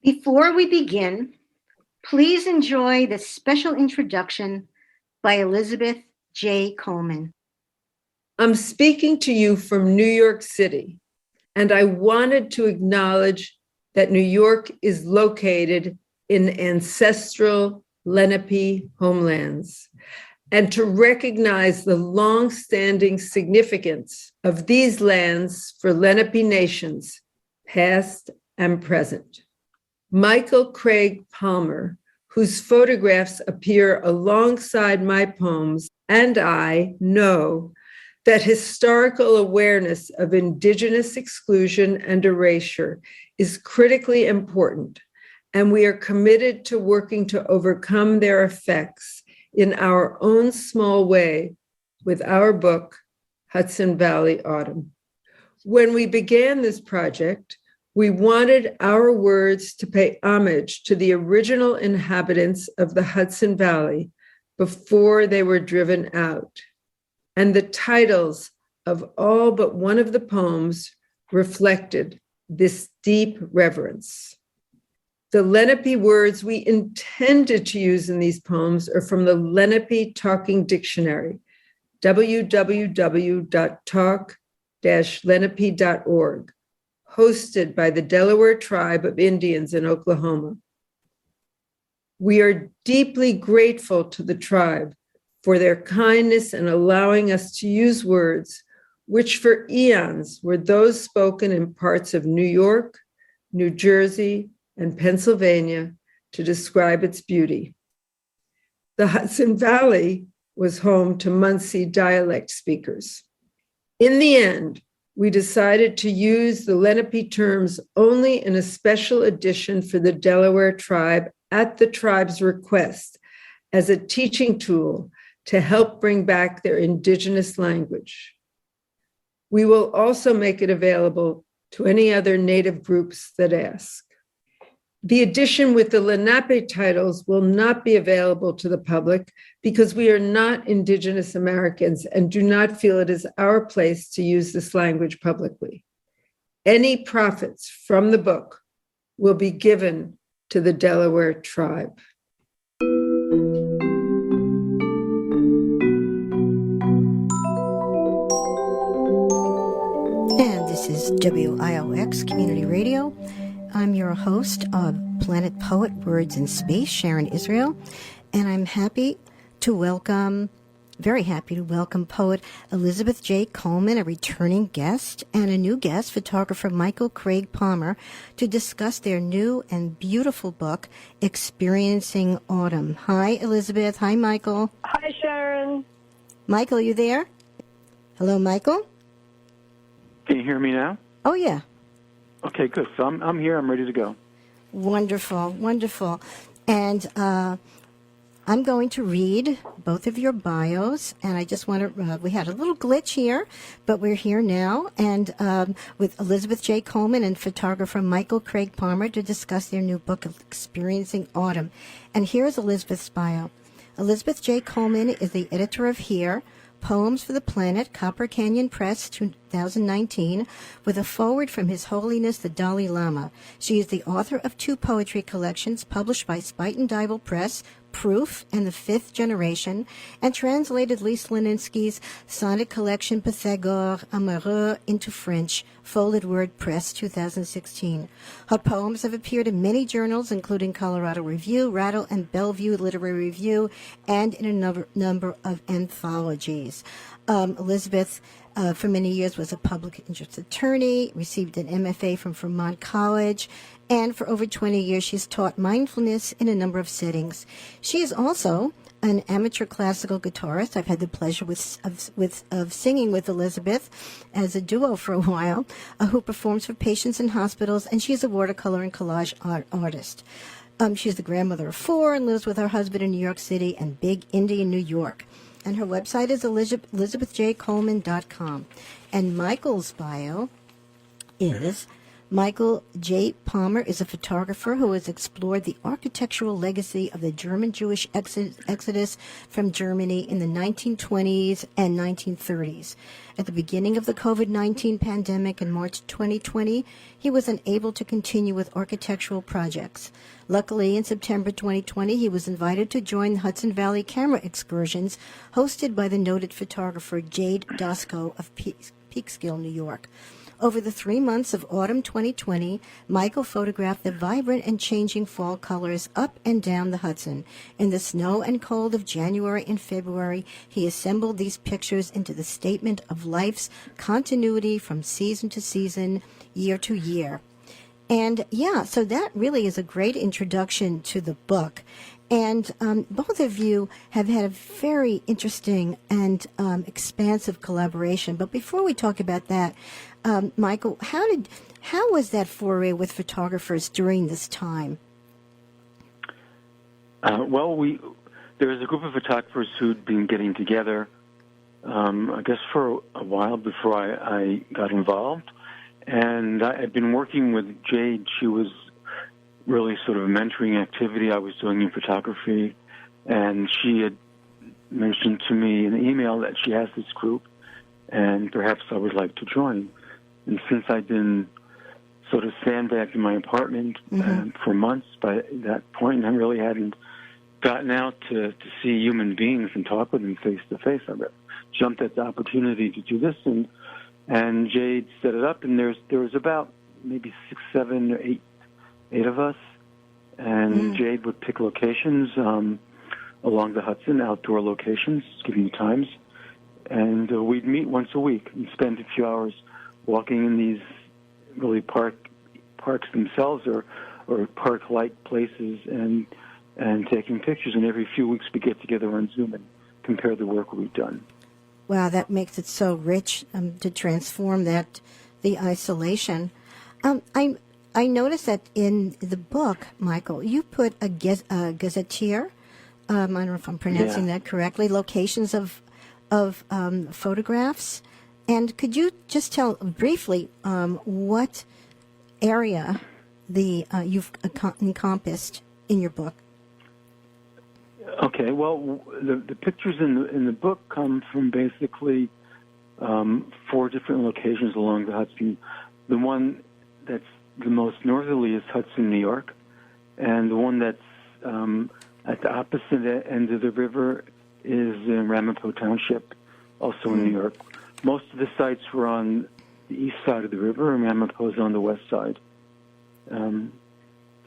Before we begin, please enjoy the special introduction by Elizabeth J. Coleman. I'm speaking to you from New York City, and I wanted to acknowledge that New York is located in ancestral Lenape homelands, and to recognize the long-standing significance of these lands for Lenape nations, past and present. Michael Craig Palmer, whose photographs appear alongside my poems, and I know that historical awareness of Indigenous exclusion and erasure is critically important, and we are committed to working to overcome their effects in our own small way with our book, Hudson Valley Autumn. When we began this project, we wanted our words to pay homage to the original inhabitants of the Hudson Valley before they were driven out. And the titles of all but one of the poems reflected this deep reverence. The Lenape words we intended to use in these poems are from the Lenape Talking Dictionary, www.talk-lenape.org, hosted by the Delaware Tribe of Indians in Oklahoma. We are deeply grateful to the tribe for their kindness in allowing us to use words which for eons were those spoken in parts of New York, New Jersey, and Pennsylvania to describe its beauty. The Hudson Valley was home to Muncie dialect speakers. In the end, we decided to use the Lenape terms only in a special edition for the Delaware tribe at the tribe's request as a teaching tool to help bring back their indigenous language. We will also make it available to any other Native groups that ask. The edition with the Lenape titles will not be available to the public because we are not Indigenous Americans and do not feel it is our place to use this language publicly. Any profits from the book will be given to the Delaware tribe. And this is WIOX Community Radio. I'm your host of Planet Poet, Words in Space, Sharon Israel, and I'm very happy to welcome poet Elizabeth J. Coleman, a returning guest, and a new guest, photographer Michael Craig Palmer, to discuss their new and beautiful book, Experiencing Autumn. Hi, Elizabeth. Hi, Michael. Hi, Sharon. Michael, you there? Hello, Michael? Can you hear me now? Oh, yeah. Okay, good. So I'm here. I'm ready to go. Wonderful, wonderful. And I'm going to read both of your bios, and I just want to, we had a little glitch here, but we're here now, and with Elizabeth J. Coleman and photographer Michael Craig Palmer to discuss their new book, Experiencing Autumn. And here's Elizabeth's bio. Elizabeth J. Coleman is the editor of Here, Poems for the Planet, Copper Canyon Press, 2019, with a foreword from His Holiness the Dalai Lama. She is the author of 2 poetry collections published by Spite and Dibble Press, Proof and the Fifth Generation, and translated Lise Leninsky's sonnet collection Pythagore Amoureux into French, Folded Word Press, 2016. Her poems have appeared in many journals, including Colorado Review, Rattle, and Bellevue Literary Review, and in a number of anthologies. Elizabeth, for many years, was a public interest attorney, received an MFA from Vermont College, and for over 20 years, she's taught mindfulness in a number of settings. She is also an amateur classical guitarist. I've had the pleasure of singing with Elizabeth as a duo for a while, who performs for patients in hospitals, and she's a watercolor and collage artist. She's the grandmother of 4 and lives with her husband in New York City and Big Indy in New York. And her website is elizabethjcoleman.com. And Michael's bio is, Michael J. Palmer is a photographer who has explored the architectural legacy of the German Jewish exodus from Germany in the 1920s and 1930s. At the beginning of the COVID-19 pandemic in March 2020, he was unable to continue with architectural projects. Luckily, in September 2020, he was invited to join the Hudson Valley camera excursions hosted by the noted photographer Jade Doskow of Peekskill, New York. Over the 3 months of autumn 2020, Michael photographed the vibrant and changing fall colors up and down the Hudson. In the snow and cold of January and February, he assembled these pictures into the statement of life's continuity from season to season, year to year. And yeah, so that really is a great introduction to the book. And both of you have had a very interesting and expansive collaboration. But before we talk about that, Michael, how was that foray with photographers during this time? Well, there was a group of photographers who'd been getting together, I guess, for a while before I got involved. And I had been working with Jade. She was really sort of a mentoring activity I was doing in photography. And she had mentioned to me in an email that she has this group, and perhaps I would like to join. And since I'd been sort of sandbagged in my apartment for months by that point, and I really hadn't gotten out to see human beings and talk with them face to face, I jumped at the opportunity to do this, and Jade set it up, and there was about maybe 6, 7, or 8 of us, and Jade would pick locations along the Hudson, outdoor locations, giving times, and we'd meet once a week and spend a few hours walking in these really parks themselves or park-like places and taking pictures. And every few weeks we get together on Zoom and compare the work we've done. Wow, that makes it so rich to transform the isolation. I noticed that in the book, Michael, you put a gazetteer. I don't know if I'm pronouncing that correctly. Locations of photographs. And could you just tell briefly what area you've encompassed in your book? Okay, well, the pictures in the book come from basically 4 different locations along the Hudson. The one that's the most northerly is Hudson, New York, and the one that's at the opposite end of the river is in Ramapo Township, also in New York. Most of the sites were on the east side of the river, and Ramapo is on the west side.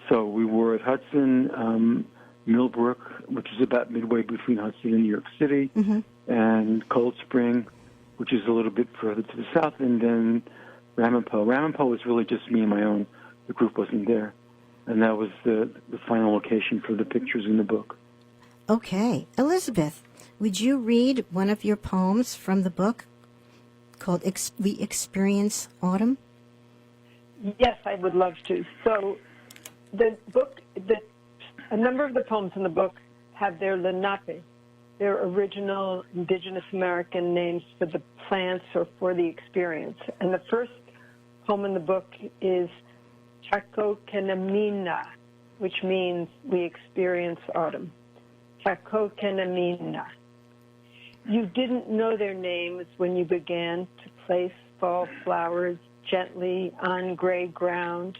So we were at Hudson, Millbrook, which is about midway between Hudson and New York City, and Cold Spring, which is a little bit further to the south, and then Ramapo. Ramapo was really just me and my own. The group wasn't there. And that was the final location for the pictures in the book. Okay. Elizabeth, would you read one of your poems from the book called We Experience Autumn? Yes, I would love to. So the book, a number of the poems in the book have their Lenape, their original indigenous American names for the plants or for the experience. And the first poem in the book is Chacokenamina, which means we experience autumn. Chacokenamina. You didn't know their names when you began to place fall flowers gently on gray ground.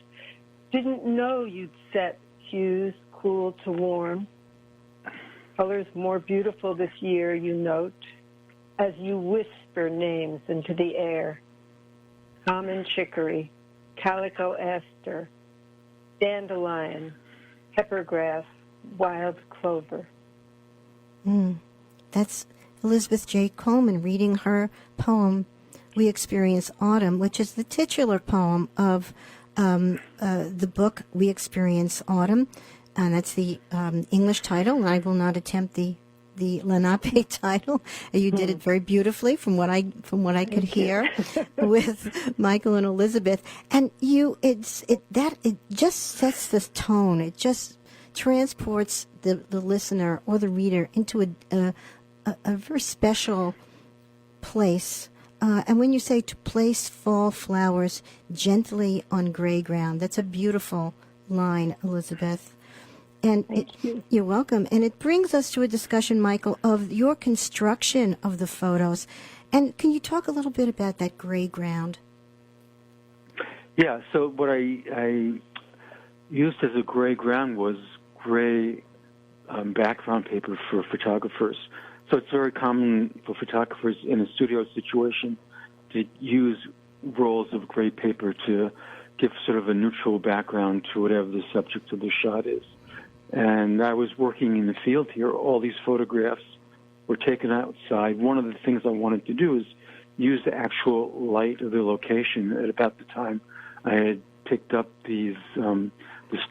Didn't know you'd set hues cool to warm. Colors more beautiful this year, you note, as you whisper names into the air. Common chicory, calico aster, dandelion, peppergrass, wild clover. That's Elizabeth J. Coleman reading her poem, We Experience Autumn, which is the titular poem of the book, We Experience Autumn. And that's the English title, and I will not attempt the Lenape title. You did it very beautifully, from what I could hear, with Michael and Elizabeth. And it just sets the tone. It just transports the listener or the reader into a very special place And when you say to place fall flowers gently on gray ground, that's a beautiful line, Elizabeth. And you're welcome. And it brings us to a discussion, Michael, of your construction of the photos. And can you talk a little bit about that gray ground? Yeah, so what I used as a gray ground was gray background paper for photographers. So it's very common for photographers in a studio situation to use rolls of gray paper to give sort of a neutral background to whatever the subject of the shot is. And I was working in the field here. All these photographs were taken outside. One of the things I wanted to do is use the actual light of the location. At about the time, I had picked up this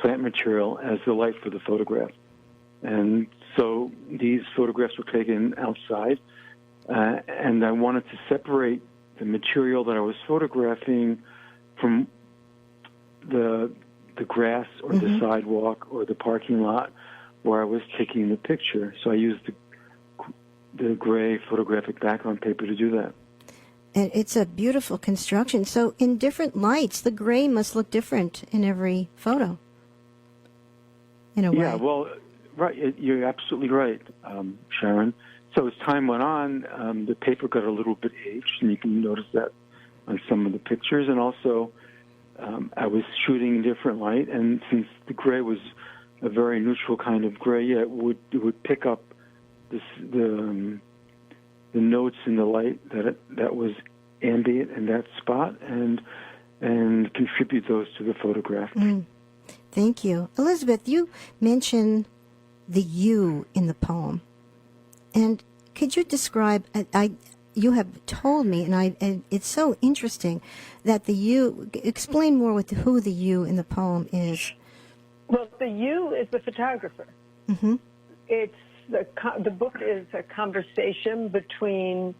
plant material as the light for the photograph. And so these photographs were taken outside, and I wanted to separate the material that I was photographing from the grass or the sidewalk or the parking lot where I was taking the picture. So I used the gray photographic background paper to do that. And it's a beautiful construction. So in different lights, the gray must look different in every photo, in a way. Yeah, well, right. You're absolutely right, Sharon. So as time went on, the paper got a little bit aged, and you can notice that on some of the pictures. And also, I was shooting in different light, and since the gray was a very neutral kind of gray, yeah, it would pick up the notes in the light that was ambient in that spot, and contribute those to the photograph. Thank you, Elizabeth. You mentioned the you in the poem, and could you describe? You have told me, and it's so interesting that the you. Explain more with who the you in the poem is. Well, the you is the photographer. Mm-hmm. It's the book is a conversation between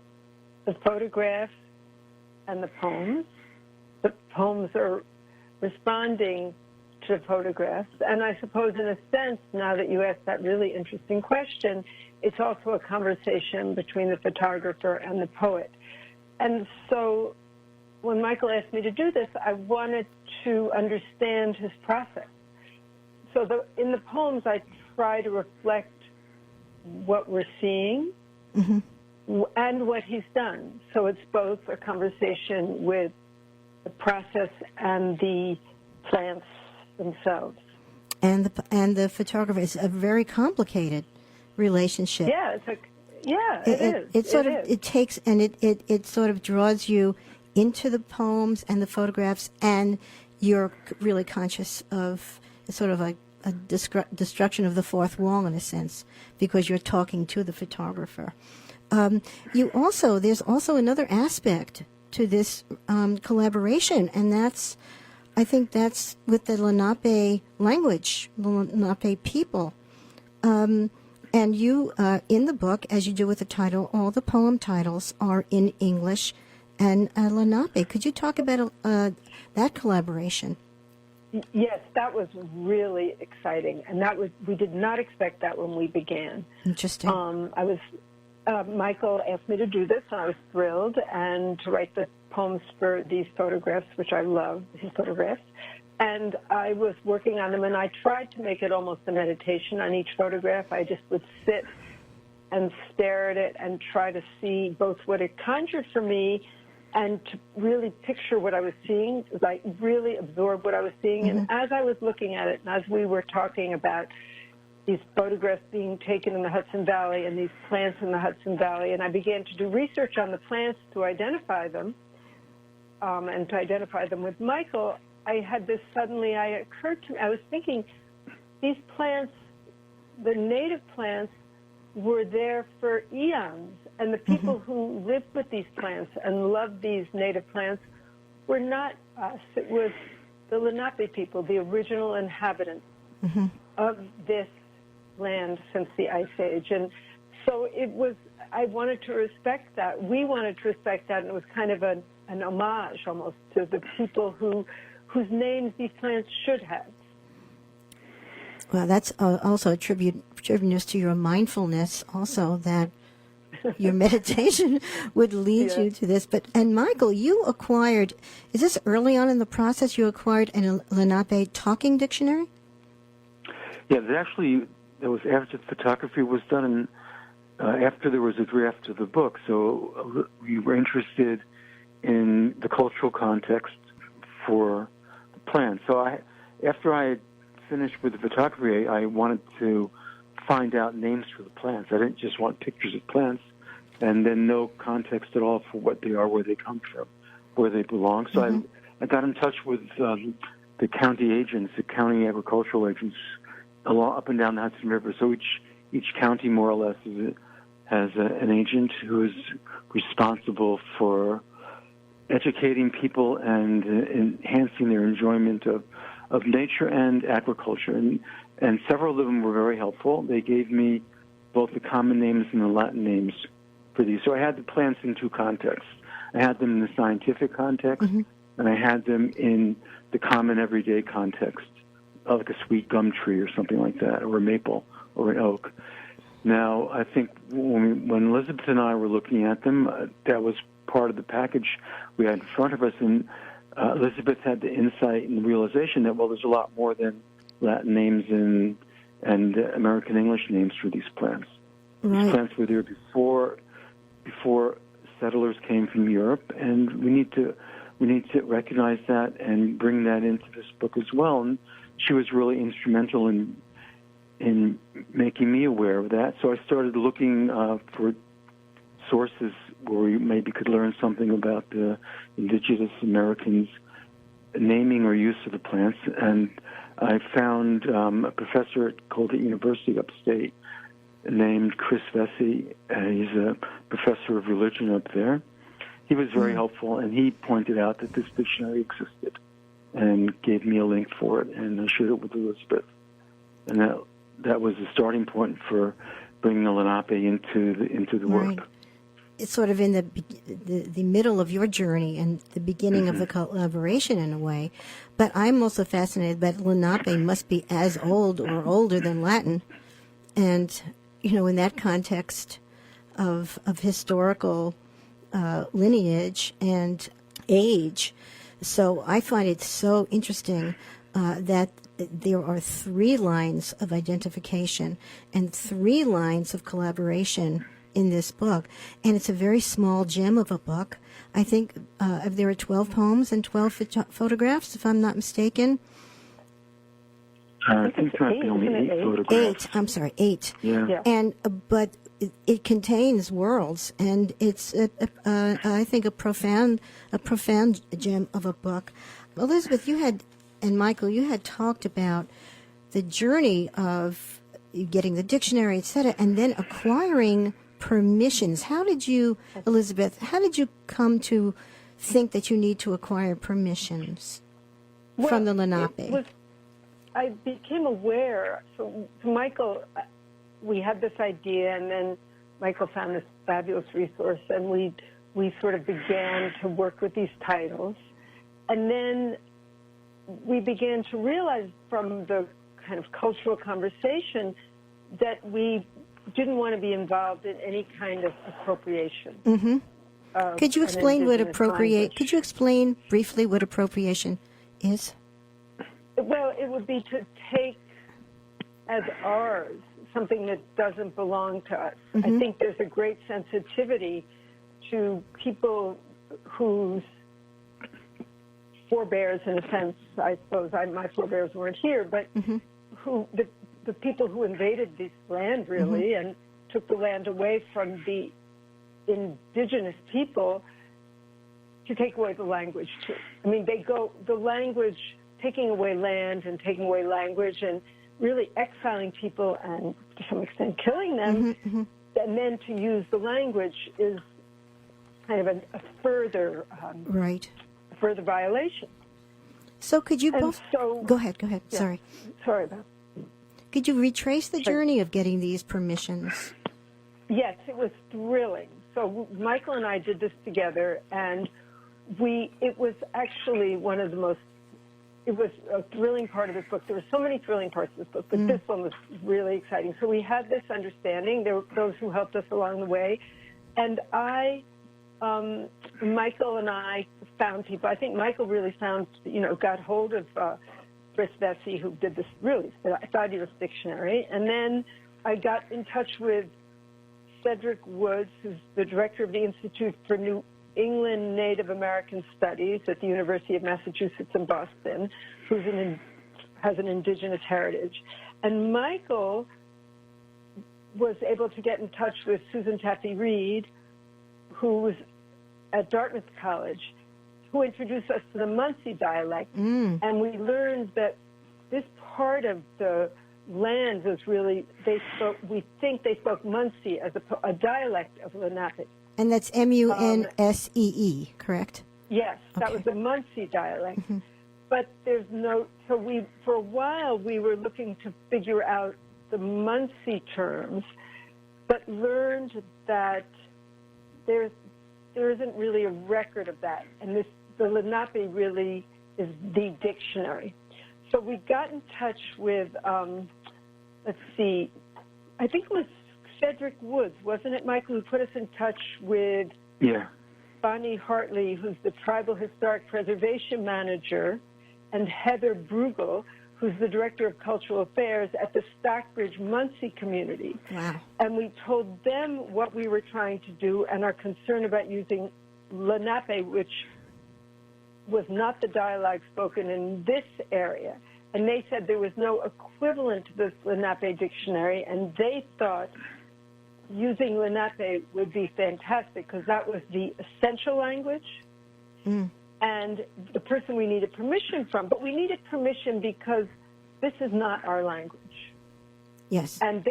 the photograph and the poems. The poems are responding to photographs, and I suppose, in a sense, now that you asked that really interesting question, it's also a conversation between the photographer and the poet. And so when Michael asked me to do this, I wanted to understand his process. So in the poems, I try to reflect what we're seeing and what he's done. So it's both a conversation with the process and the plants themselves. And the photographer is a very complicated relationship. Yeah, it is. It takes, and it sort of draws you into the poems and the photographs, and you're really conscious of sort of a destruction of the fourth wall in a sense, because you're talking to the photographer. There's also another aspect to this collaboration, and I think that's with the Lenape language, the Lenape people. And you, in the book, as you do with the title, all the poem titles are in English and Lenape. Could you talk about that collaboration? Yes, that was really exciting, and we did not expect that when we began. Interesting. Michael asked me to do this, and I was thrilled, and to write the poems for these photographs, which I love, his photographs. And I was working on them, and I tried to make it almost a meditation on each photograph. I just would sit and stare at it and try to see both what it conjured for me and to really picture what I was seeing, like really absorb what I was seeing. And as I was looking at it, and as we were talking about these photographs being taken in the Hudson Valley and these plants in the Hudson Valley, and I began to do research on the plants to identify them, and to identify them with Michael, I had this occurred to me, I was thinking, these plants, the native plants, were there for eons, and the people who lived with these plants and loved these native plants were not us. It was the Lenape people, the original inhabitants of this land since the Ice Age. And so I wanted to respect that. We wanted to respect that, and it was kind of an homage almost to the people whose names these plants should have. Well, that's also a tribute to your mindfulness also, that your meditation would lead Yeah. you to this. And Michael, you acquired, is this early on in the process, you acquired an Lenape talking dictionary? Yeah, that was after the photography was done, and after there was a draft of the book. So we were interested in the cultural context for the plants. So after I had finished with the photography, I wanted to find out names for the plants. I didn't just want pictures of plants and then no context at all for what they are, where they come from, where they belong. So I got in touch with the county agents, the county agricultural agents, up and down the Hudson River. So each county, more or less, has an agent who is responsible for educating people and enhancing their enjoyment of nature and agriculture. And several of them were very helpful. They gave me both the common names and the Latin names for these. So I had the plants in two contexts. I had them in the scientific context, and I had them in the common everyday context, like a sweet gum tree or something like that, or a maple or an oak. Now, I think when Elizabeth and I were looking at them, that was part of the package we had in front of us, and Elizabeth had the insight and the realization that, well, there's a lot more than Latin names and American English names for these plants. Right. These plants were there before settlers came from Europe, and we need to recognize that and bring that into this book as well. And she was really instrumental in making me aware of that. So I started looking for sources where we maybe could learn something about the indigenous Americans' naming or use of the plants. And I found a professor at Colgate University upstate named Chris Vesey. He's a professor of religion up there. He was very helpful, and he pointed out that this dictionary existed and gave me a link for it, and I shared it with Elizabeth. And that was the starting point for bringing the Lenape into the work. It's sort of in the middle of your journey and the beginning of the collaboration in a way. But I'm also fascinated that Lenape must be as old or older than Latin. And, in that context of historical lineage and age. So I find it so interesting that there are 3 lines of identification and 3 lines of collaboration in this book. And it's a very small gem of a book. I think there are 12 poems and 12 photographs, if I'm not mistaken. I think there might be only 8 photographs. 8. I'm sorry, 8. Yeah. And but it contains worlds, and it's I think a profound gem of a book. Elizabeth, and Michael, you had talked about the journey of getting the dictionary, etc., and then acquiring permissions. How did you, Elizabeth, come to think that you need to acquire permissions from the Lenape? I became aware. So Michael, we had this idea, and then Michael found this fabulous resource, and we sort of began to work with these titles. And then we began to realize from the kind of cultural conversation that we didn't want to be involved in any kind of appropriation. Mm-hmm. Could you explain what appropriate? Could you explain briefly what appropriation is? Well, it would be to take as ours something that doesn't belong to us. I think there's a great sensitivity to people whose forebears, in a sense, I suppose my forebears weren't here, but who the people who invaded this land, really, and took the land away from the indigenous people to take away the language, too. I mean, the language, taking away land and taking away language and really exiling people and, to some extent, killing them, and then to use the language is kind of a further further violation. So could you both... Go ahead. Yeah. Sorry about that. Could you retrace the journey of getting these permissions? Yes, it was thrilling. So Michael and I did this together, and it was actually one of the most... It was a thrilling part of this book. There were so many thrilling parts of this book, but this one was really exciting. So we had this understanding. There were those who helped us along the way And Michael and I found people. I think Michael really got hold of Chris Vesey, who did this really fabulous dictionary. And then I got in touch with Cedric Woods, who's the director of the Institute for New England Native American Studies at the University of Massachusetts in Boston, who has an indigenous heritage. And Michael was able to get in touch with Susan Taffy Reed, who was at Dartmouth College, who introduced us to the Muncie dialect. And we learned that this part of the land was really, we think they spoke Muncie as a dialect of Lenape. And that's Munsee, correct? Yes, that Okay. was the Muncie dialect. But for a while we were looking to figure out the Muncie terms, but learned that there isn't really a record of that. And the Lenape really is the dictionary. So we got in touch with, let's see, I think it was Cedric Woods, wasn't it, Michael, who put us in touch with Bonnie Hartley, who's the Tribal Historic Preservation Manager, and Heather Bruegel, who's the Director of Cultural Affairs at the Stockbridge Muncie community. Wow. And we told them what we were trying to do and our concern about using Lenape, which was not the dialect spoken in this area. And they said there was no equivalent to this Lenape dictionary, and they thought using Lenape would be fantastic because that was the essential language and the person we needed permission from. But we needed permission because this is not our language. Yes. And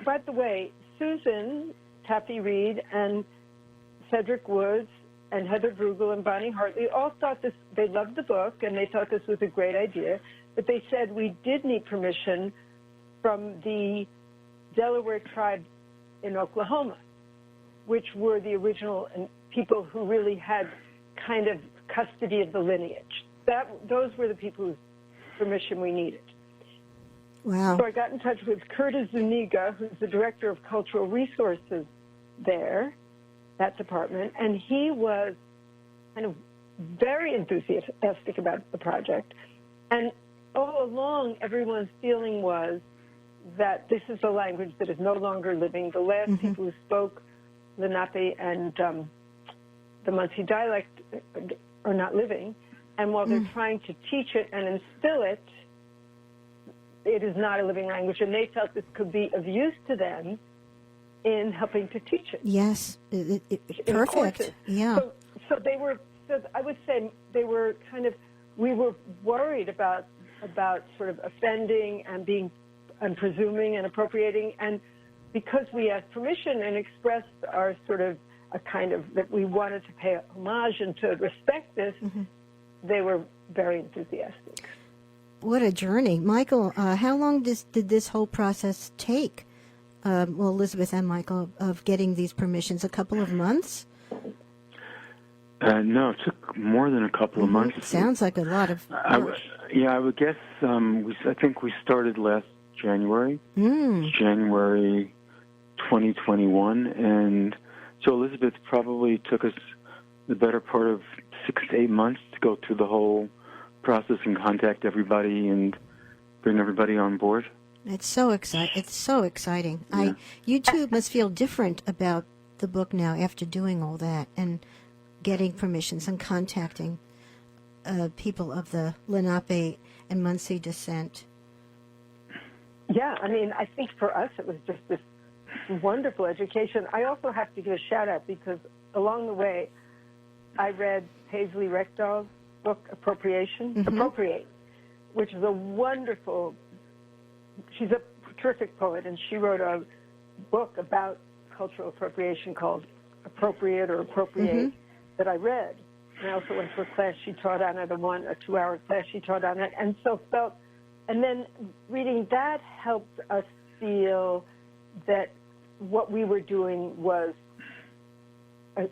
by the way, Susan Taffy Reed and Cedric Woods and Heather Bruegel and Bonnie Hartley all thought this, they loved the book and they thought this was a great idea, but they said we did need permission from the Delaware tribe in Oklahoma, which were the original people who really had kind of custody of the lineage. Those were the people whose permission we needed. Wow. So I got in touch with Curtis Zuniga, who's the Director of Cultural Resources there, that department, and he was kind of very enthusiastic about the project. And all along, everyone's feeling was that this is a language that is no longer living. The last people who spoke Lenape and the Muncie dialect are not living. And while they're trying to teach it and instill it, it is not a living language. And they felt this could be of use to them in helping to teach it. Yes. Perfect. Yeah. So they were, I would say they were we were worried about sort of offending and presuming and appropriating. And because we asked permission and expressed our sort of that we wanted to pay homage and to respect this, they were very enthusiastic. What a journey. Michael, how long did this whole process take? Elizabeth and Michael, of getting these permissions, a couple of months? No, it took more than a couple of months. It sounds like a lot of work. I would guess, I think we started last January, January 2021, and so Elizabeth probably took us the better part of 6 to 8 months to go through the whole process and contact everybody and bring everybody on board. It's so exciting. Yeah. You two must feel different about the book now after doing all that and getting permissions and contacting people of the Lenape and Muncie descent. Yeah, I mean, I think for us it was just this wonderful education. I also have to give a shout out because along the way I read Paisley Reckdahl's book, Appropriate, which is a wonderful, she's a terrific poet, and she wrote a book about cultural appropriation called Appropriate that I read. And I also went to a class she taught on it, a 2-hour class she taught on it, and and then reading that helped us feel that what we were doing was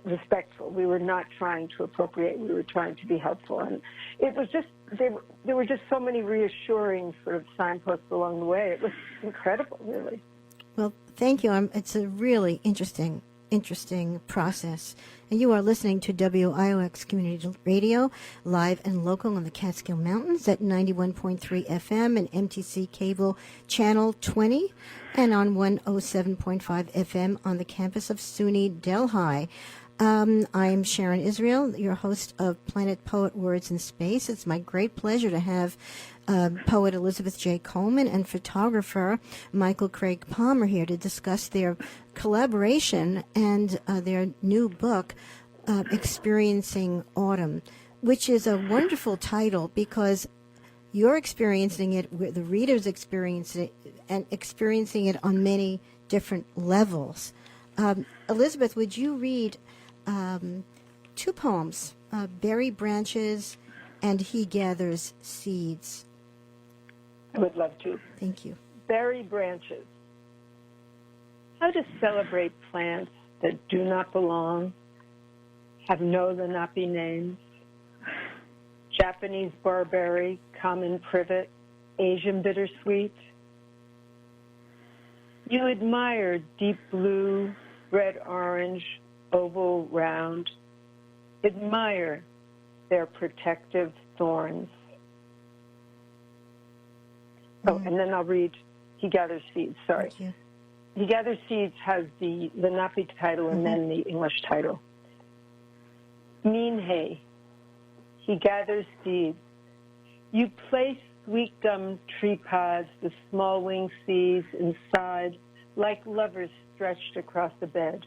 respectful. We were not trying to appropriate. We were trying to be helpful. And it was just, there were just so many reassuring sort of signposts along the way. It was incredible, really. Well, thank you. It's a really interesting interesting process. And you are listening to WIOX Community Radio, live and local on the Catskill Mountains at 91.3 FM and MTC Cable Channel 20, and on 107.5 FM on the campus of SUNY Delhi. I'm Sharon Israel, your host of Planet Poet Words in Space. It's my great pleasure to have poet Elizabeth J. Coleman and photographer Michael Craig Palmer here to discuss their collaboration and their new book, Experiencing Autumn, which is a wonderful title because you're experiencing it, the reader's experiencing it, and experiencing it on many different levels. Elizabeth, would you read two poems, Berry Branches and He Gathers Seeds? I would love to. Thank you. Berry branches. How to celebrate plants that do not belong, have no Lenape names. Japanese barberry, common privet, Asian bittersweet. You admire deep blue, red orange, oval round. Admire their protective thorns. Oh, and then I'll read He Gathers Seeds. Sorry. Thank you. He Gathers Seeds has the Lenape title and then the English title. Mean hay. He gathers seeds. You place sweet gum tree pods, the small wing seeds inside, like lovers stretched across the bed.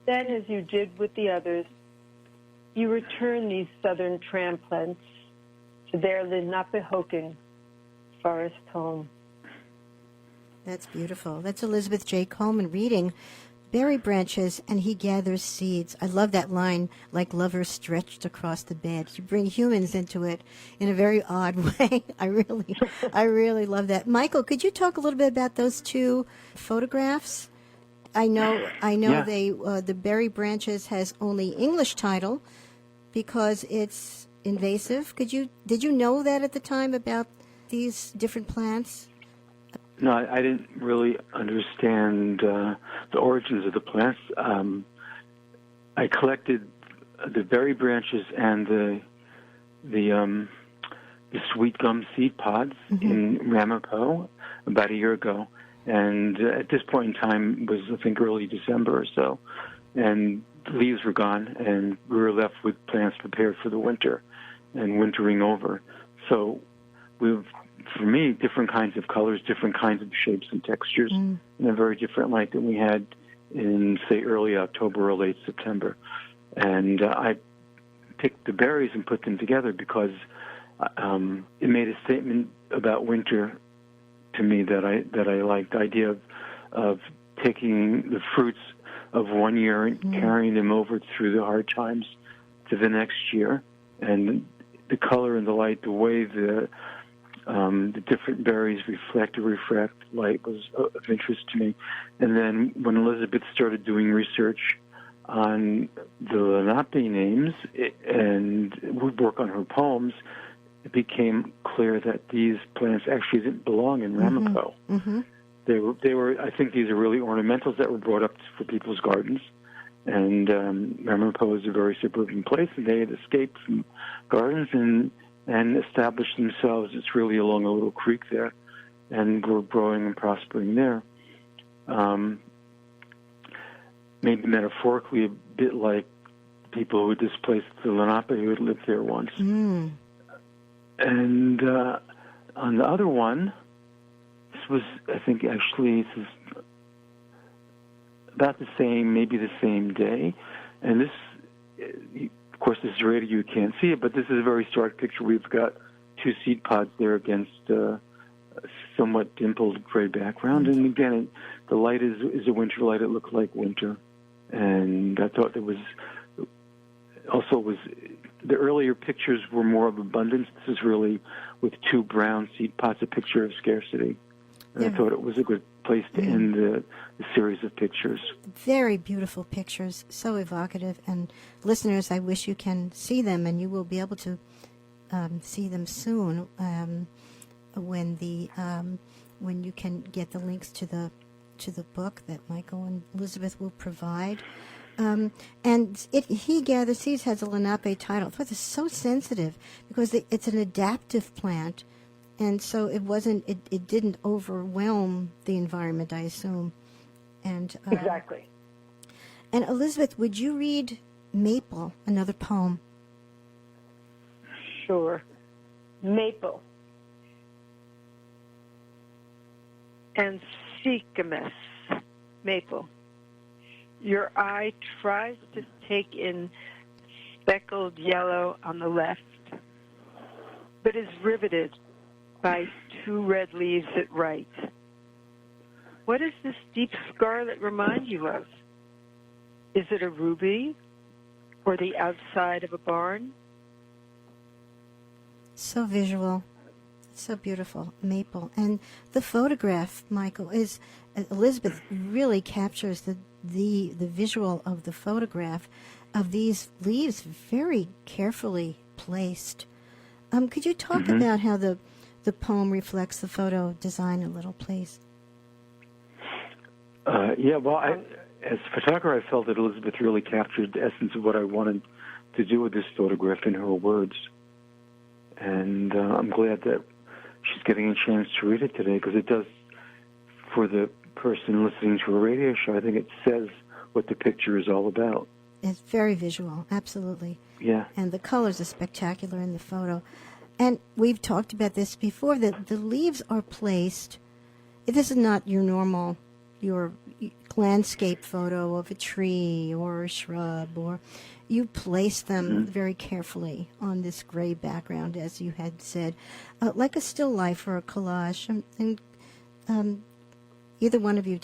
Then, as you did with the others, you return these southern tramplants to their Lenapehoking forest home. That's beautiful. That's Elizabeth J. Coleman reading Berry Branches and He Gathers Seeds. I love that line, like lovers stretched across the bed. You bring humans into it in a very odd way. I really love that. Michael, could you talk a little bit about those two photographs? I know. Yeah. They the Berry Branches has only English title because it's invasive. Did you know that at the time about these different plants? No, I didn't really understand the origins of the plants. I collected the berry branches and the sweet gum seed pods in Ramapo about a year ago, and at this point in time it was, I think, early December or so, and the leaves were gone, and we were left with plants prepared for the winter and wintering over. So for me, different kinds of colors, different kinds of shapes and textures in a very different light than we had in, say, early October or late September. And I picked the berries and put them together because it made a statement about winter to me that I liked. The idea of taking the fruits of one year and carrying them over through the hard times to the next year. And the color and the light, the way the different berries reflect or refract light was of interest to me. And then when Elizabeth started doing research on the Lenape names and would work on her poems, it became clear that these plants actually didn't belong in Ramapo. They were. I think these are really ornamentals that were brought up for people's gardens. And Ramapo is a very suburban place, and they had escaped from gardens and established themselves. It's really along a little creek there, and were growing and prospering there. Maybe metaphorically a bit like people who had displaced the Lenape who had lived there once. And on the other one, this was, I think, actually this is about the same, maybe the same day. And this, of course, this is radio, you can't see it, but this is a very stark picture. We've got two seed pods there against a somewhat dimpled gray background. And again, the light is a winter light. It looked like winter. And I thought there was the earlier pictures were more of abundance. This is really, with two brown seed pods, a picture of scarcity. And I thought it was a good place to end the series of pictures. Very beautiful pictures, so evocative. And listeners, I wish you can see them, and you will be able to see them soon when you can get the links to the to the book that Michael and Elizabeth will provide. And he gathers seeds has a Lenape title. I thought it's so sensitive because it's an adaptive plant, and so it didn't overwhelm the environment, I assume. And Exactly. And Elizabeth, would you read Maple, another poem? Sure. Maple. And Seekamus. Maple. Your eye tries to take in speckled yellow on the left, but is riveted by 2 red leaves at right. What does this deep scarlet remind you of? Is it a ruby or the outside of a barn? So visual, so beautiful, Maple. And the photograph, Michael, is Elizabeth really captures the visual of the photograph of these leaves very carefully placed. Could you talk about how the poem reflects the photo design a little, please? As a photographer, I felt that Elizabeth really captured the essence of what I wanted to do with this photograph in her words. And I'm glad that she's getting a chance to read it today, because it does, for the person listening to a radio show, I think it says what the picture is all about. It's very visual, absolutely. Yeah. And the colors are spectacular in the photo. And we've talked about this before, that the leaves are placed. This is not your normal, your landscape photo of a tree or a shrub, or you place them very carefully on this gray background, as you had said, like a still life or a collage. And either one of you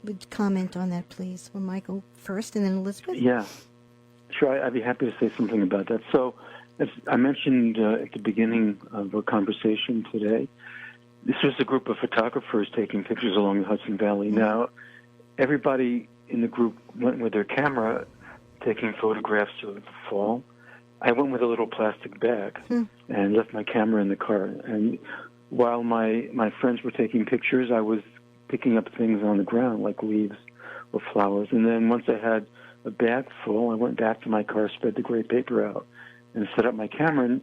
would comment on that, please. Or Michael first, and then Elizabeth. Yeah, sure. I'd be happy to say something about that. So, as I mentioned at the beginning of our conversation today, this was a group of photographers taking pictures along the Hudson Valley. Now, everybody in the group went with their camera, taking photographs of the fall. I went with a little plastic bag and left my camera in the car. And while my friends were taking pictures, I was picking up things on the ground, like leaves or flowers. And then once I had a bag full, I went back to my car, spread the gray paper out, and set up my camera and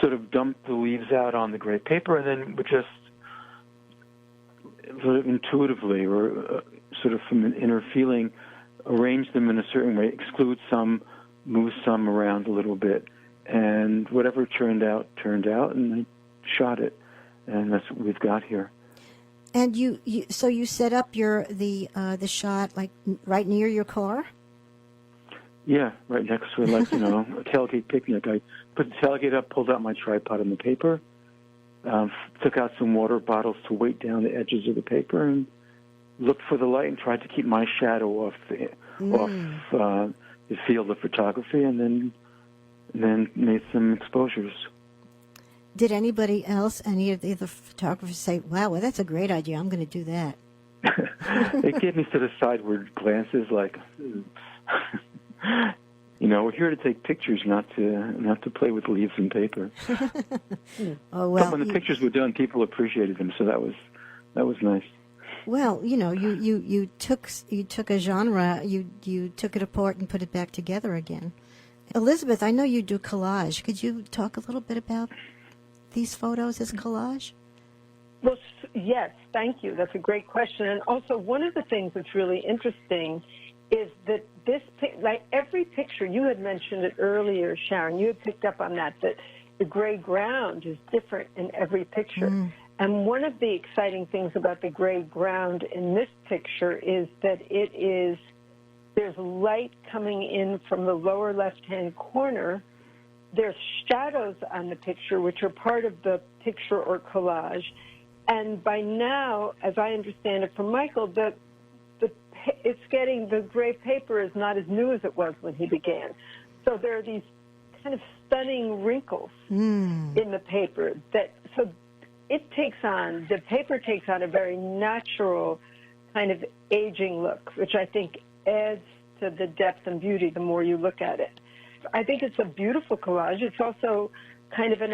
sort of dumped the leaves out on the gray paper, and then would just sort of intuitively, or sort of from an inner feeling, arrange them in a certain way, exclude some, move some around a little bit, and whatever turned out, and I shot it, and that's what we've got here. And so you set up the shot like right near your car? Yeah, right next to it, like, a tailgate picnic. I put the tailgate up, pulled out my tripod and the paper, took out some water bottles to weight down the edges of the paper, and looked for the light and tried to keep my shadow off the field of photography, and then made some exposures. Did anybody else, any of the other photographers, say, "Wow, well, that's a great idea. I'm going to do that"? They gave me sort of sideward glances, like, we're here to take pictures, not to play with leaves and paper. Oh well. But when the pictures were done, people appreciated them, so that was nice. Well, you took a genre, you took it apart and put it back together again. Elizabeth, I know you do collage. Could you talk a little bit about these photos as collage? Well, yes, thank you. That's a great question. And also, one of the things that's really interesting is that like every picture, you had mentioned it earlier, Sharon, you had picked up on that the gray ground is different in every picture. And one of the exciting things about the gray ground in this picture is that there's light coming in from the lower left-hand corner. There's shadows on the picture, which are part of the picture or collage. And by now, as I understand it from Michael, the gray paper is not as new as it was when he began. So there are these kind of stunning wrinkles in the paper so the paper takes on a very natural kind of aging look, which I think adds to the depth and beauty the more you look at it. I think it's a beautiful collage. It's also kind of an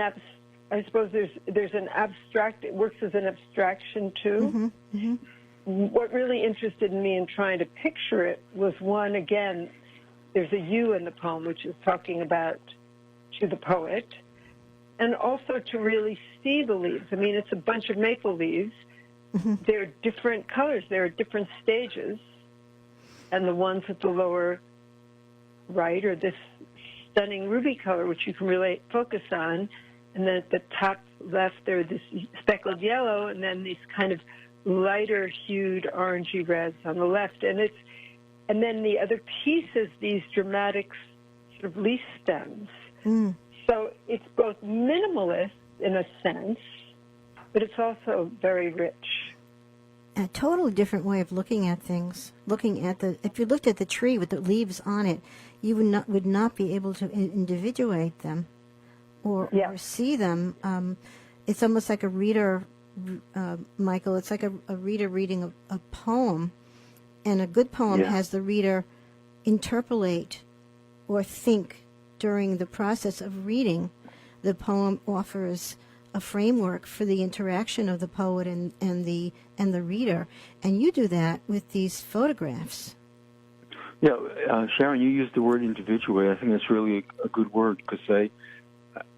I suppose there's an abstract, it works as an abstraction too. What really interested me in trying to picture it was one, again, there's a you in the poem, which is talking about to the poet, and also to really see the leaves. I mean, it's a bunch of maple leaves. They're different colors. There are different stages. And the ones at the lower right are this stunning ruby color, which you can really focus on. And then at the top left, there are this speckled yellow, and then these kind of lighter hued orangey reds on the left. And then the other piece is these dramatic sort of leaf stems. So it's both minimalist in a sense, but it's also very rich. A totally different way of looking at things. If you looked at the tree with the leaves on it, you would not be able to individuate them or see them. It's almost like a reader, Michael. It's like a reader reading a poem, and a good poem has the reader interpolate or think during the process of reading. The poem offers a framework for the interaction of the poet and the reader, and you do that with these photographs. Yeah, Sharon, you used the word individuate. I think that's really a good word, because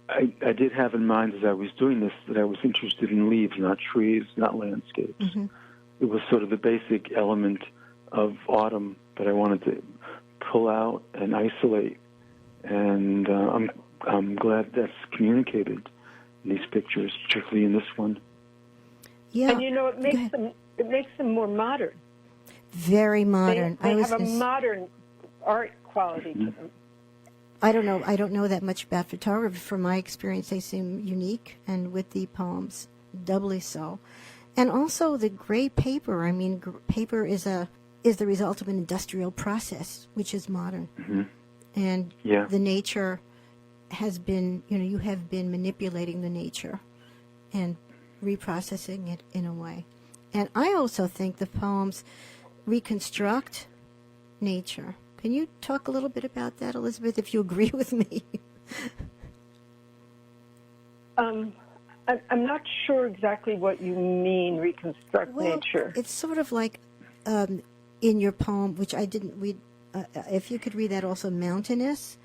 I did have in mind as I was doing this that I was interested in leaves, not trees, not landscapes. It was sort of the basic element of autumn that I wanted to pull out and isolate, and I'm glad that's communicated in these pictures, particularly in this one. Yeah, and it makes them more modern. Very modern. They have a modern art quality to them. I don't know that much about photography. From my experience, they seem unique, and with the poems, doubly so. And also the gray paper. I mean, paper is the result of an industrial process, which is modern. And the nature has been, you have been manipulating the nature and reprocessing it in a way. And I also think the poems reconstruct nature. Can you talk a little bit about that, Elizabeth, if you agree with me? I'm not sure exactly what you mean, reconstruct nature. It's sort of like in your poem, which I didn't read, if you could read that also, Mountainous,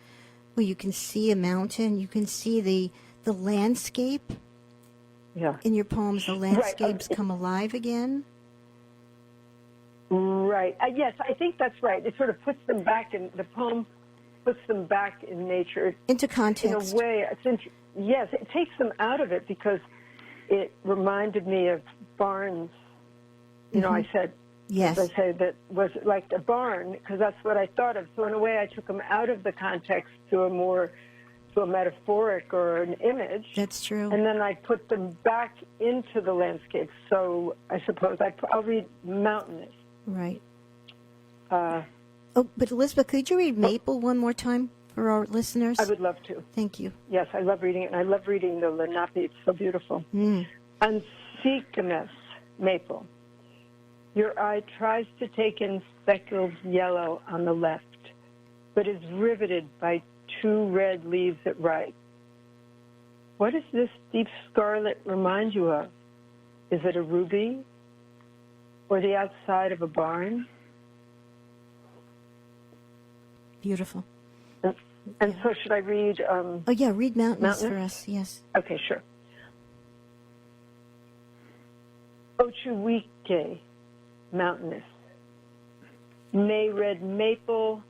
where you can see a mountain, you can see the landscape. Yeah. In your poems, the landscapes come alive again. Right. Yes, I think that's right. It sort of puts them back in, the poem puts them back in nature. Into context. In a way, yes, it takes them out of it, because it reminded me of barns. I said, yes. I say that was like a barn, because that's what I thought of. So in a way, I took them out of the context to a metaphoric or an image. That's true. And then I put them back into the landscape. So I suppose I'll read Mountainous. Right. But Elizabeth, could you read Maple one more time for our listeners? I would love to. Thank you. Yes, I love reading it, and I love reading the Lenape. It's so beautiful. Unseekemus, Maple. Your eye tries to take in speckled yellow on the left, but is riveted by two red leaves at right. What does this deep scarlet remind you of? Is it a ruby? Or the outside of a barn? Beautiful. And so should I read... read Mountainous for us, yes. Okay, sure. Ochuwike, Mountainous. May red maple,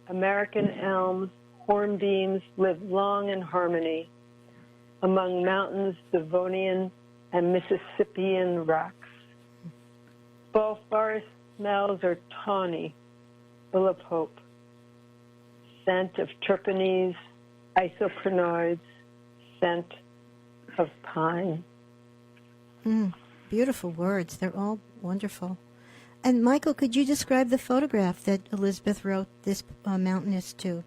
American elms, hornbeams live long in harmony among mountains, Devonian and Mississippian rocks. Fall forest smells are tawny, full of hope. Scent of terpenes, isoprenoids, scent of pine. Beautiful words. They're all wonderful. And Michael, could you describe the photograph that Elizabeth wrote this Mountainous to?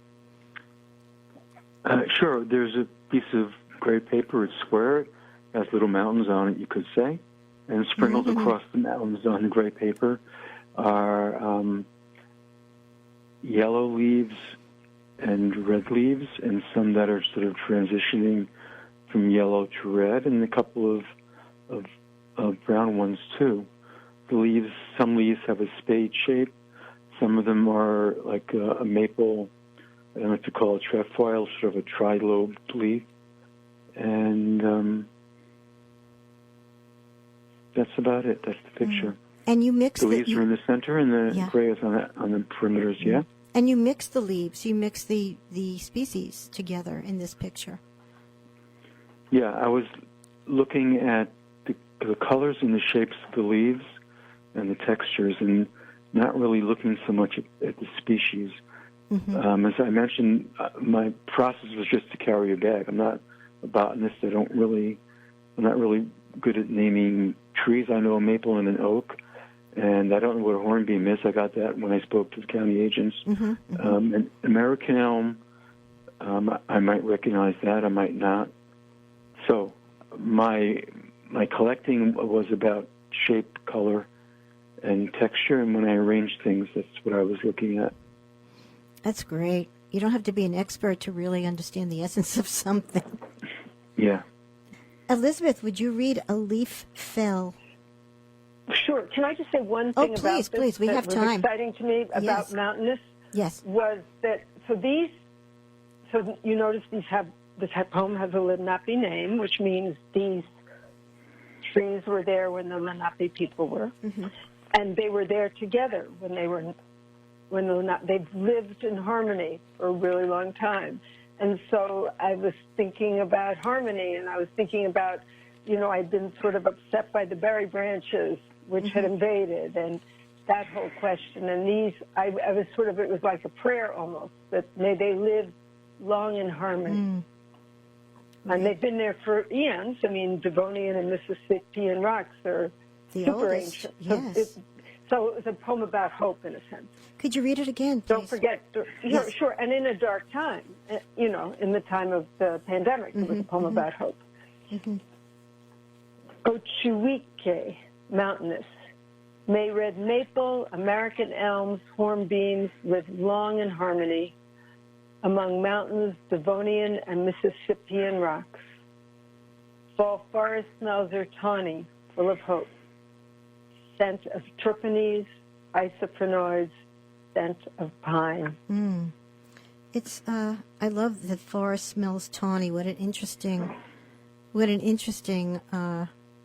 Sure. There's a piece of gray paper. It's square. It has little mountains on it, you could say. And sprinkled across the mountains on the gray paper are yellow leaves and red leaves, and some that are sort of transitioning from yellow to red, and a couple of brown ones too. The leaves, some leaves have a spade shape. Some of them are like a maple, I don't know what to call it, trefoil, sort of a tri-lobed leaf. And that's about it. That's the picture. And you mix the leaves are in the center, and the gray is on the perimeters. Yeah. And you mix the leaves. You mix the species together in this picture. Yeah, I was looking at the colors and the shapes of the leaves and the textures, and not really looking so much at the species. Mm-hmm. As I mentioned, my process was just to carry a bag. I'm not a botanist. I'm not really good at naming trees. I know a maple and an oak, and I don't know what a hornbeam is. I got that when I spoke to the county agents. Mm-hmm, mm-hmm. An American elm, I might recognize that. I might not. So my collecting was about shape, color, and texture, and when I arranged things, that's what I was looking at. That's great. You don't have to be an expert to really understand the essence of something. Yeah. Elizabeth, would you read A Leaf Fell? Sure. Can I just say one thing about this? Please, we have that time. was exciting to me about mountainous? Yes. Was that, so you notice this poem has a Lenape name, which means these trees were there when the Lenape people were. Mm-hmm. And they were there together they've lived in harmony for a really long time. And so I was thinking about harmony, and I was thinking about, I'd been sort of upset by the berry branches, which mm-hmm. had invaded, and that whole question. And I was it was like a prayer almost, that may they live long in harmony. Mm. And they've been there for eons. I mean, Devonian and Mississippian rocks are the super oldest, ancient. yes. So it was a poem about hope, in a sense. Could you read it again, please? Don't forget, yes. Sure, and in a dark time, in the time of the pandemic, mm-hmm, it was a poem mm-hmm. about hope. Mm-hmm. Ochuike, mountainous, may red maple, American elms, hornbeams live long in harmony among mountains, Devonian and Mississippian rocks. Fall forest smells are tawny, full of hope. Scent of terpenes, isoprenoids, scent of pine. Mm. It's I love that forest smells tawny. What an interesting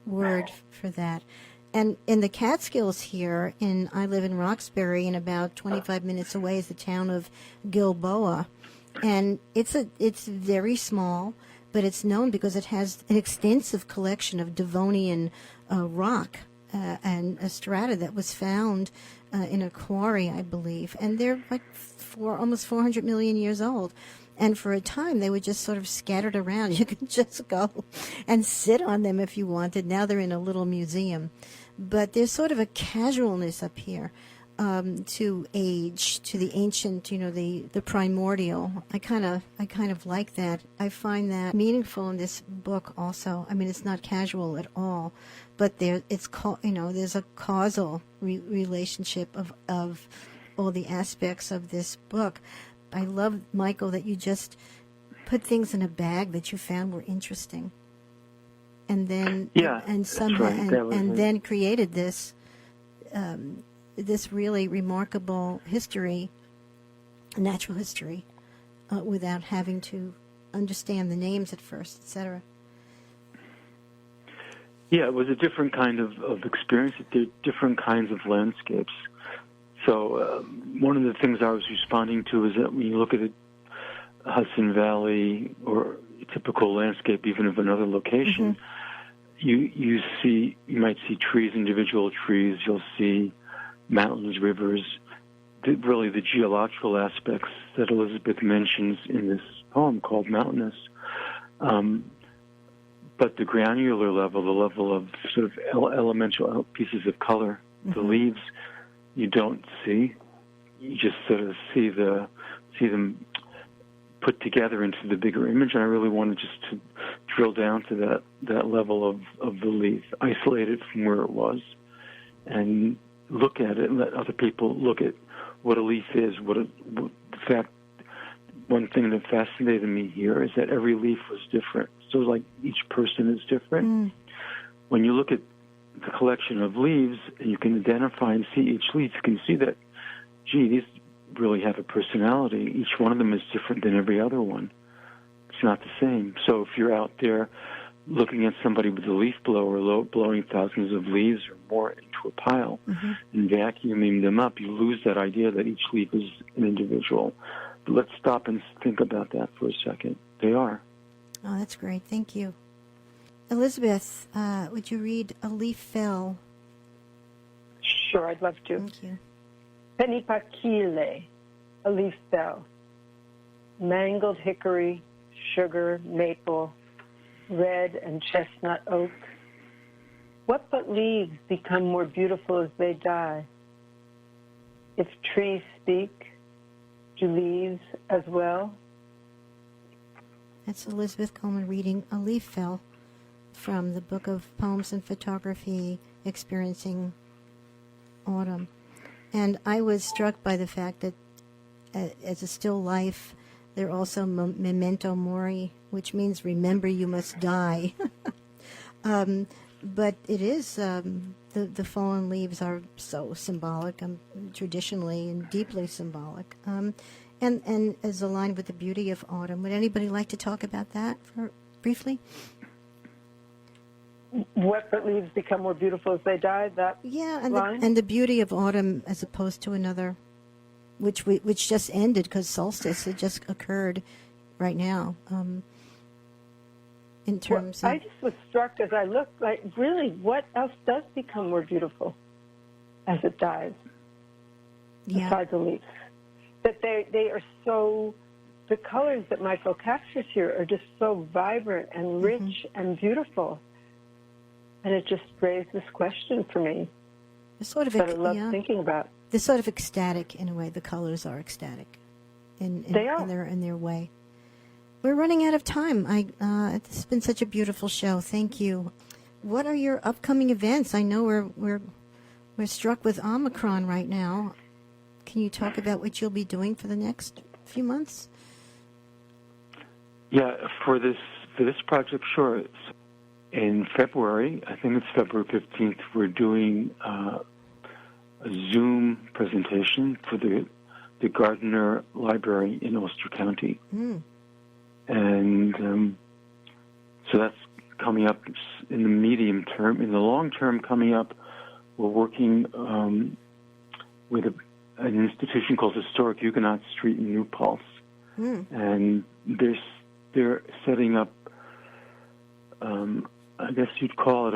word for that. And in the Catskills here, I live in Roxbury, and about 25 minutes away is the town of Gilboa, and it's very small, but it's known because it has an extensive collection of Devonian rock. And a strata that was found in a quarry, I believe. And they're like almost 400 million years old. And for a time, they were just sort of scattered around. You could just go and sit on them if you wanted. Now they're in a little museum. But there's sort of a casualness up here to age, to the ancient, the primordial. I kind of like that. I find that meaningful in this book also. I mean, it's not casual at all. But there's a causal relationship of all the aspects of this book. I love, Michael, that you just put things in a bag that you found were interesting, and then then created this really remarkable history, natural history, without having to understand the names at first, etc. Yeah, it was a different kind of experience. There are different kinds of landscapes. So one of the things I was responding to is that when you look at a Hudson Valley or a typical landscape, even of another location, mm-hmm. you might see trees, individual trees. You'll see mountains, rivers. Really, the geological aspects that Elizabeth mentions in this poem called Mountainous. But the granular level, the level of sort of elemental pieces of color, mm-hmm. the leaves, you don't see. You just sort of see them put together into the bigger image. And I really wanted just to drill down to that level of the leaf, isolate it from where it was, and look at it and let other people look at what a leaf is. In fact, one thing that fascinated me here is that every leaf was different. So like each person is different. When you look at the collection of leaves, and you can identify and see each leaf, you can see that, gee, these really have a personality. Each one of them is different than every other one. It's not the same. So if you're out there looking at somebody with a leaf blower blowing thousands of leaves or more into a pile and vacuuming them up, you lose that idea that each leaf is an individual. But let's stop and think about that for a second. They are. Oh, that's great. Thank you. Elizabeth, would you read A Leaf Fell? Sure, I'd love to. Thank you. Penipakile, a leaf fell. Mangled hickory, sugar, maple, red and chestnut oak. What but leaves become more beautiful as they die? If trees speak, do leaves as well? That's Elizabeth Coleman reading A Leaf Fell from the Book of Poems and Photography, Experiencing Autumn. And I was struck by the fact that as a still life, they're also memento mori, which means remember you must die. But it is, the fallen leaves are so symbolic, traditionally and deeply symbolic. And is aligned with the beauty of autumn. Would anybody like to talk about that briefly? What but leaves become more beautiful as they die? That line? And the beauty of autumn as opposed to another, which just ended because solstice had just occurred right now. In terms I just was struck as I looked, like, really, what else does become more beautiful as it dies besides the leaves? That they are so, the colors that Michael captures here are just so vibrant and rich and beautiful. And it just raised this question for me that I love thinking about. They're sort of ecstatic in a way. The colors are ecstatic in their way. We're running out of time. It's been such a beautiful show. Thank you. What are your upcoming events? I know we're struck with Omicron right now. Can you talk about what you'll be doing for the next few months? Yeah, for this project, sure. In February, I think it's February 15th, we're doing a Zoom presentation for the Gardner Library in Ulster County. And so that's coming up in the medium term. In the long term coming up, we're working with an institution called Historic Huguenot Street in New Paltz. And they're setting up, I guess you'd call it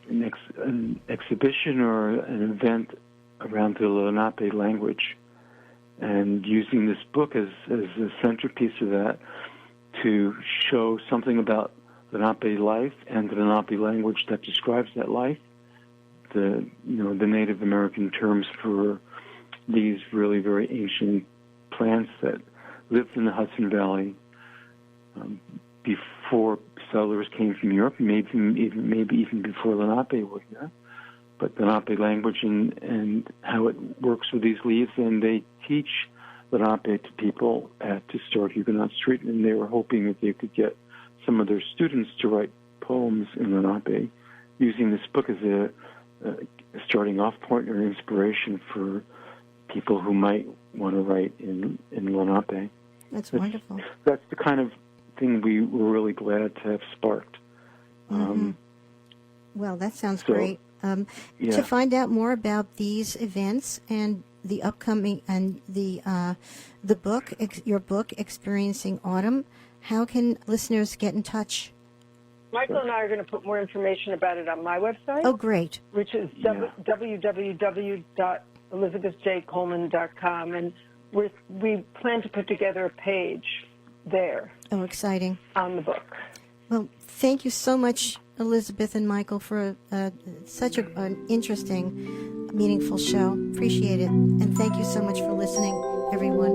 an exhibition or an event around the Lenape language, and using this book as a centerpiece of that to show something about Lenape life and the Lenape language that describes that life. The Native American terms for these really very ancient plants that lived in the Hudson Valley before settlers came from Europe, maybe even before Lenape were here. But the Lenape language and how it works with these leaves, and they teach Lenape to people at Historic Huguenot Street, and they were hoping that they could get some of their students to write poems in Lenape, using this book as a starting off point or inspiration for people who might want to write in Lenape. That's wonderful. That's the kind of thing we were really glad to have sparked. Well, that sounds great. To find out more about these events and the upcoming and the book, your book, Experiencing Autumn, how can listeners get in touch? Michael and I are going to put more information about it on my website. Oh, great. Which is www.elizabethjcoleman.com. And we plan to put together a page there. Oh, exciting. On the book. Well, thank you so much, Elizabeth and Michael, for such an interesting, meaningful show. Appreciate it. And thank you so much for listening, everyone.